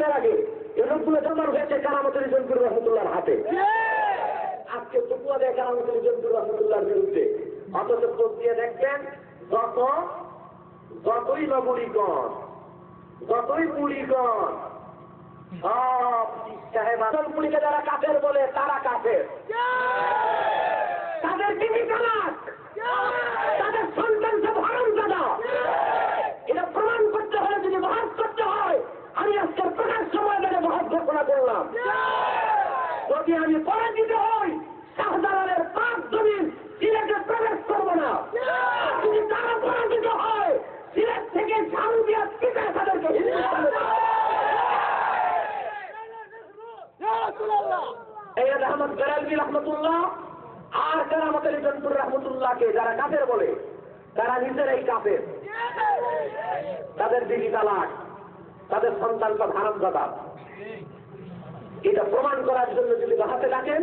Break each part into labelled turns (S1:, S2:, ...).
S1: বছর আগে এই লোকগুলো জন্মানো হয়েছে কারামতুল জনপুর রহমতুল্লাহর হাতে। আজকে তবুয়া দেয় কারামতুল জনপুর রহমতুল্লাহর বিরুদ্ধে। অথচ খোঁজ দিয়ে দেখবেন যতই নগরীগণ, যতই পুরীগণ, সব সাহেব পুরীকে যারা কাফের বলে তারা কাফের। তাদের তিনি তালাক, তাদের সন্তান সব হারামজাদা। এটা প্রমাণ করতে হলে যদি বহাস করতে হয়, আমি আজকের প্রকাশ সময় ধরে বহাস ঘোষণা করলাম। যদি আমি পরাজিত হই, শাহজালালের পাঁচ জমিন সিলেটে প্রবেশ করবো না। যদি তারা পরাজিত হয়, সিলেট থেকে ঝাড়ু দিয়ে পিঠে তাদেরকে আহমদ বেরালভী রহমতুল্লাহ আর কারামতুল জনপুর রহমতুল্লাহকে যারা কাফের বলে, তারা নিজেরাই কাফের। তাদের বিবি তালাক, তাদের সন্তান সব হারামজাদা। এটা প্রমাণ করার জন্য যদি বহাতে ডাকেন,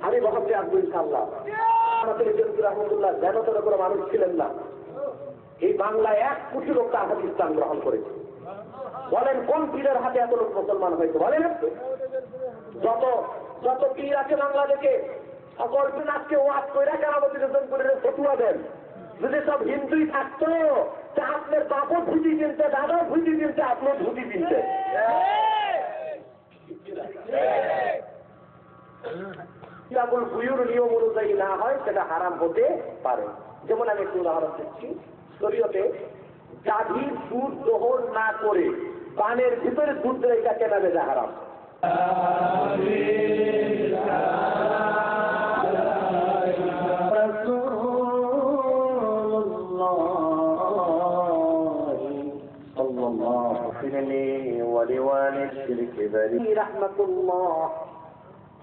S1: আমি বহাতে আসবো ইনশাআল্লাহ। কারামতুল জনপুর রহমতুল্লাহ জ্ঞানতর কোনো মানুষ ছিলেন না। এই বাংলায় 1 কোটি লোক তার হাতে ইসলাম গ্রহণ করেছে। বলেন কোন পীরের হাতে এত লোক মুসলমান হয়েছে? বলেন যত পীর আছে বাংলাদেশে, সকল পীর আজকে ওয়াজ কইরা কারামতুল জনপুরের ফতুয়া দেন। যদি সব হিন্দুই থাকতো, তা আপনার বাপও ধুতি কিনতে, দাদাও ধুতি কিনতে, আপনার ধুতি কিনতে। কোন বুয়ুর নিয়ম অনুযায়ী না হয়, সেটা হারাম হতে পারে। যেমন আমি একটু উদাহরণ দিচ্ছি। শরীয়তে গাভীর দুধ দহন না করে পানের ভিতরে দুধ রেখা কেনা বেচা হারাম।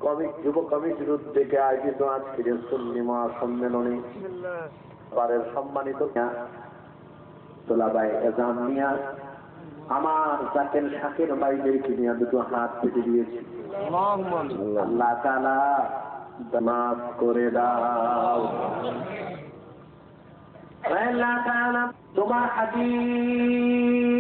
S1: কবি যুব কমিটির উদ্যোগে আয়োজিত আজকের সুন্নি মহাসম্মেলনে পারের সম্মানিত তোলাবাই এজাম মিয়া আমার জাকের শাকের ভাইদেরকে নিয়ে দুটো হাত পেতে দিয়েছি। আল্লাহ তাআলা মাফ করে দাও। আল্লাহ তাআলা তোমার হাদিস